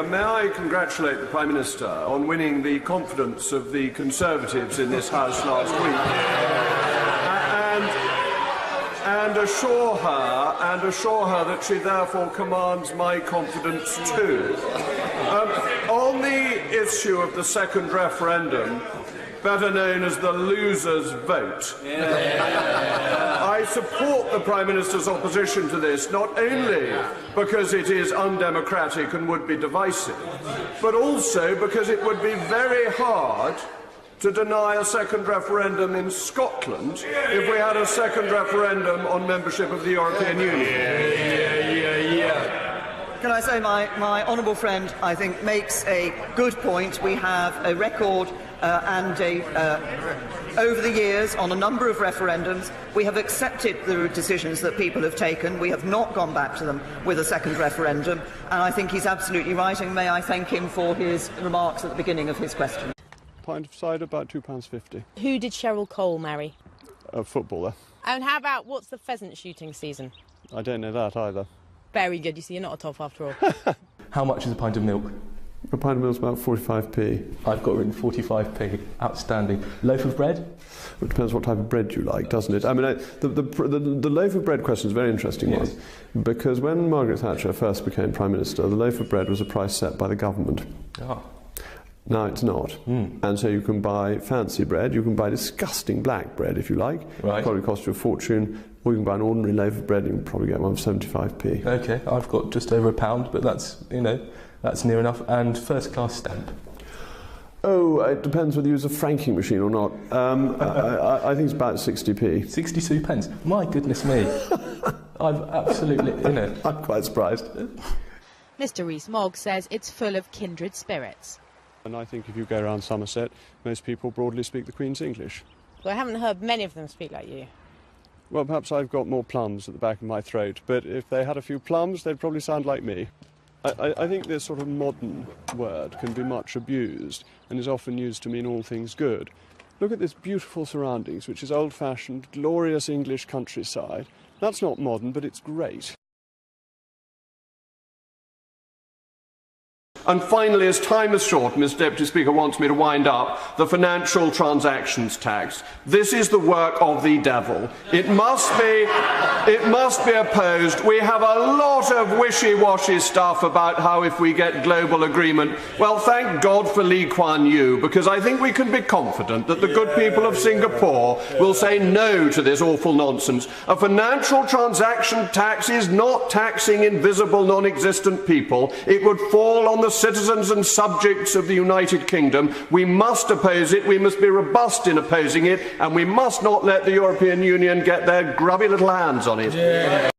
May I congratulate the Prime Minister on winning the confidence of the Conservatives in this House last week, and assure her that she therefore commands my confidence too. On the issue of the second referendum, better known as the loser's vote, I support the Prime Minister's opposition to this, not only because it is undemocratic and would be divisive, but also because it would be very hard to deny a second referendum in Scotland if we had a second referendum on membership of the European Union. Can I say my honourable friend, I think, makes a good point. We have a record over the years on a number of referendums. We have accepted the decisions that people have taken. We have not gone back to them with a second referendum. And I think he's absolutely right. And may I thank him for his remarks at the beginning of his question. Pint of cider, about £2.50. Who did Cheryl Cole marry? A footballer. And how about what's the pheasant shooting season? I don't know that either. Very good. You see, you're not a toff after all. How much is a pint of milk? A pint of milk is about 45p. I've got written 45p. Outstanding. Loaf of bread? It depends what type of bread you like, doesn't it? I mean, the loaf of bread question is a very interesting one, because when Margaret Thatcher first became Prime Minister, the loaf of bread was a price set by the government. Ah. Now it's not. And so you can buy fancy bread, you can buy disgusting black bread if you like, Right. It'll probably cost you a fortune, or you can buy an ordinary loaf of bread and you can probably get one for 75p. OK, I've got just over £1, but that's, that's near enough. And first class stamp? Oh, it depends whether you use a franking machine or not. I think it's about 60p. 62 pence? My goodness me. I've absolutely, I'm quite surprised. Mr. Rees Mogg says it's full of kindred spirits. And I think if you go around Somerset, most people broadly speak the Queen's English. Well, I haven't heard many of them speak like you. Well, perhaps I've got more plums at the back of my throat, but if they had a few plums, they'd probably sound like me. I think this sort of modern word can be much abused and is often used to mean all things good. Look at this beautiful surroundings, which is old-fashioned, glorious English countryside. That's not modern, but it's great. And finally, as time is short, Mr. Deputy Speaker wants me to wind up, the financial transactions tax. This is the work of the devil. It must be opposed. We have a lot of wishy-washy stuff about how if we get global agreement, well, thank God for Lee Kuan Yew, because I think we can be confident that the good people of Singapore will say no to this awful nonsense. A financial transaction tax is not taxing invisible, non-existent people. It would fall on the citizens and subjects of the United Kingdom. We must oppose it, we must be robust in opposing it, and we must not let the European Union get their grubby little hands on it. Yeah.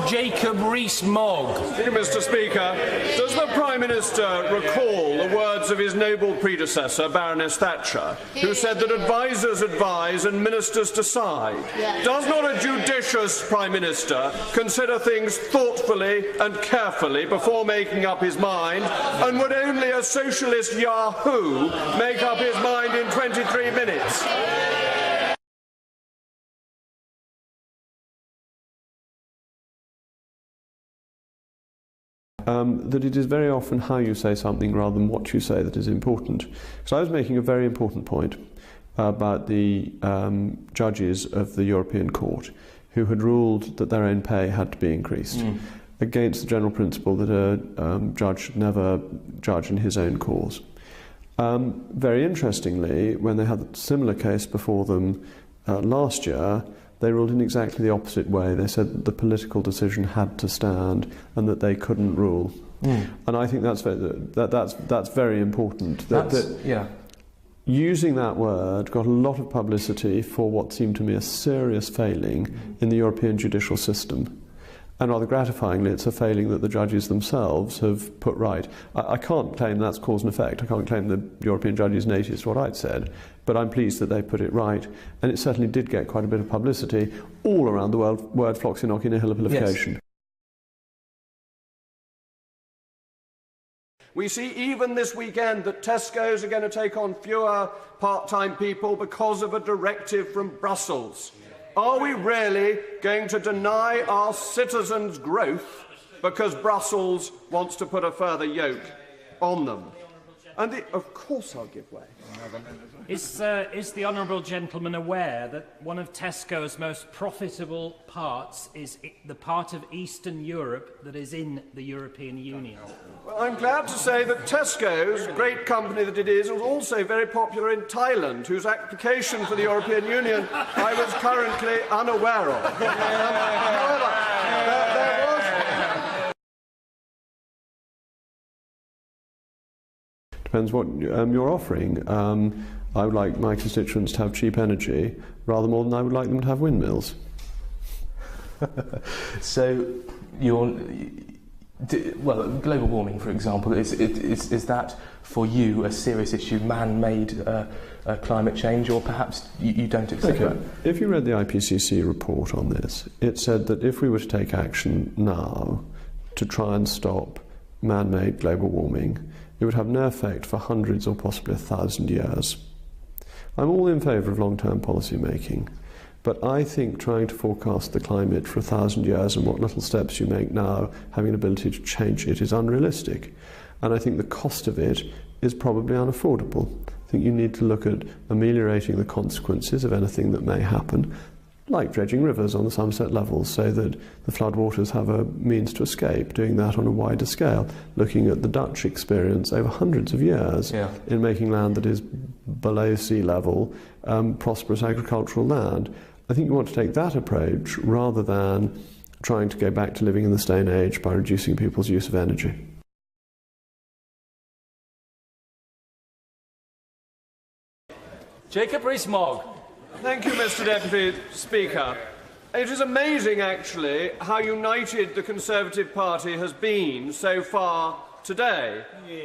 Jacob Rees Mogg. Thank you, Mr. Speaker. Does the Prime Minister recall the words of his noble predecessor, Baroness Thatcher, who said that advisers advise and ministers decide? Does not a judicious Prime Minister consider things thoughtfully and carefully before making up his mind? And would only a socialist yahoo make up his mind in 23 minutes? That it is very often how you say something rather than what you say that is important. So I was making a very important point about the judges of the European Court who had ruled that their own pay had to be increased against the general principle that a judge should never judge in his own cause. Very interestingly, when they had a similar case before them last year, they ruled in exactly the opposite way. They said that the political decision had to stand and that they couldn't rule. And I think that's very important. Using that word got a lot of publicity for what seemed to me a serious failing in the European judicial system. And rather gratifyingly, it's a failing that the judges themselves have put right. I can't claim that's cause and effect. I can't claim the European judges noticed what I'd said, but I'm pleased that they put it right. And it certainly did get quite a bit of publicity all around the world, word floxinock in nihilipilification. Yes. We see even this weekend that Tesco's are going to take on fewer part-time people because of a directive from Brussels. Are we really going to deny our citizens growth because Brussels wants to put a further yoke on them. And of course I'll give way. Is the honourable gentleman aware that one of Tesco's most profitable parts is the part of Eastern Europe that is in the European Union? Well, I'm glad to say that Tesco's, great company that it is, was also very popular in Thailand, whose application for the European Union I was currently unaware of. However, there was... Depends what you're offering. I would like my constituents to have cheap energy rather more than I would like them to have windmills. So, global warming, for example, is that for you a serious issue, man-made climate change, or perhaps you don't accept that? If you read the IPCC report on this, it said that if we were to take action now to try and stop man-made global warming, it would have no effect for hundreds or possibly 1,000 years. I'm all in favour of long-term policy making, but I think trying to forecast the climate for 1,000 years and what little steps you make now, having an ability to change it, is unrealistic. And I think the cost of it is probably unaffordable. I think you need to look at ameliorating the consequences of anything that may happen, like dredging rivers on the Somerset levels so that the floodwaters have a means to escape, doing that on a wider scale, looking at the Dutch experience over hundreds of years in making land that is below sea level, prosperous agricultural land. I think you want to take that approach rather than trying to go back to living in the Stone Age by reducing people's use of energy. Jacob Rees-Mogg. Thank you, Mr. Deputy Speaker. It is amazing, actually, how united the Conservative Party has been so far today.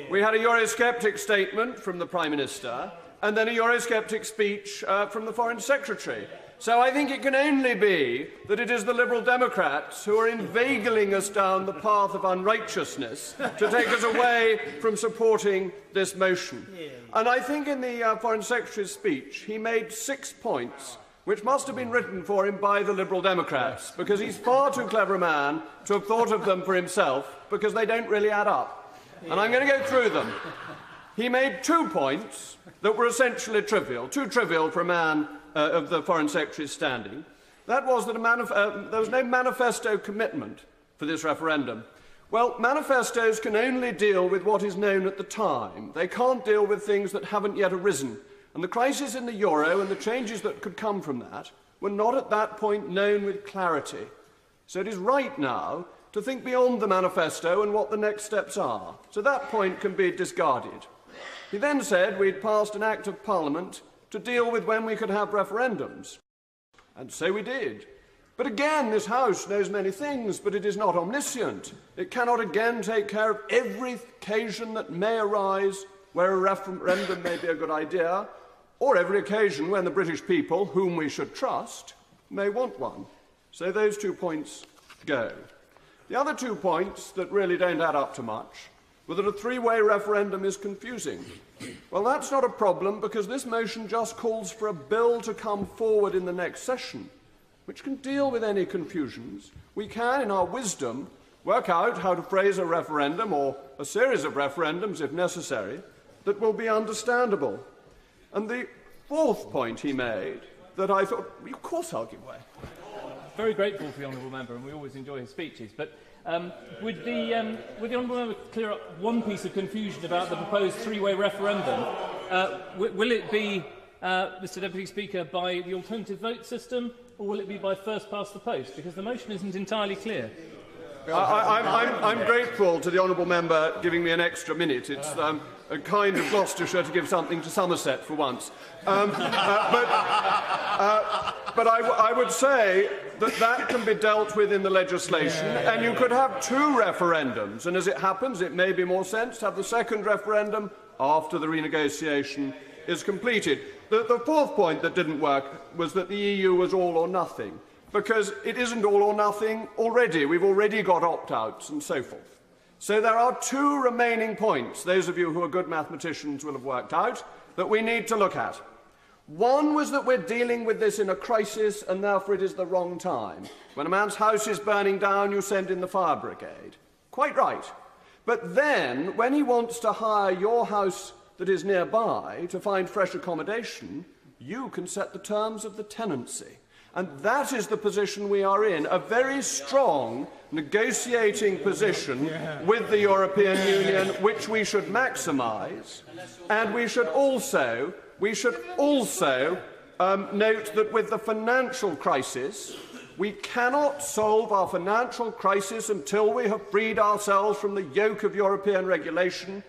We had a Eurosceptic statement from the Prime Minister and then a Eurosceptic speech from the Foreign Secretary. So I think it can only be that it is the Liberal Democrats who are inveigling us down the path of unrighteousness to take us away from supporting this motion. And I think in the Foreign Secretary's speech he made 6 points which must have been written for him by the Liberal Democrats, because he's far too clever a man to have thought of them for himself, because they don't really add up. And I'm going to go through them. He made 2 points that were essentially trivial, too trivial for a man of the Foreign Secretary's standing. That was that there was no manifesto commitment for this referendum. Well, manifestos can only deal with what is known at the time. They can't deal with things that haven't yet arisen. And the crisis in the euro and the changes that could come from that were not at that point known with clarity. So it is right now to think beyond the manifesto and what the next steps are. So that point can be discarded. He then said we'd passed an Act of Parliament to deal with when we could have referendums. And so we did. But again, this House knows many things, but it is not omniscient. It cannot again take care of every occasion that may arise where a referendum may be a good idea, or every occasion when the British people, whom we should trust, may want one. So those 2 points go. The other 2 points that really don't add up to much were that a 3-way referendum is confusing. Well, that's not a problem, because this motion just calls for a bill to come forward in the next session, which can deal with any confusions. We can, in our wisdom, work out how to phrase a referendum, or a series of referendums if necessary, that will be understandable. And the 4th point he made, that I thought, of course I'll give way. Very grateful for the honourable member, and we always enjoy his speeches. But would the honourable member clear up one piece of confusion about the proposed 3-way referendum? Will it be, Mr. Deputy Speaker, by the alternative vote system, or will it be by first past the post? Because the motion isn't entirely clear. I'm grateful to the honourable member giving me an extra minute. It's a kind of Gloucestershire to give something to Somerset for once. But I would say that can be dealt with in the legislation, and you could have 2 referendums. And as it happens, it may be more sense to have the second referendum after the renegotiation is completed. The 4th point that didn't work was that the EU was all or nothing, because it isn't all or nothing already. We've already got opt-outs and so forth. So there are 2 remaining points, those of you who are good mathematicians will have worked out, that we need to look at. One was that we're dealing with this in a crisis, and therefore it is the wrong time. When a man's house is burning down, you send in the fire brigade. Quite right. But then, when he wants to hire your house that is nearby to find fresh accommodation, you can set the terms of the tenancy. And that is the position we are in, a very strong negotiating position with the European Union, which we should maximise. And we should also note that with the financial crisis, we cannot solve our financial crisis until we have freed ourselves from the yoke of European regulation,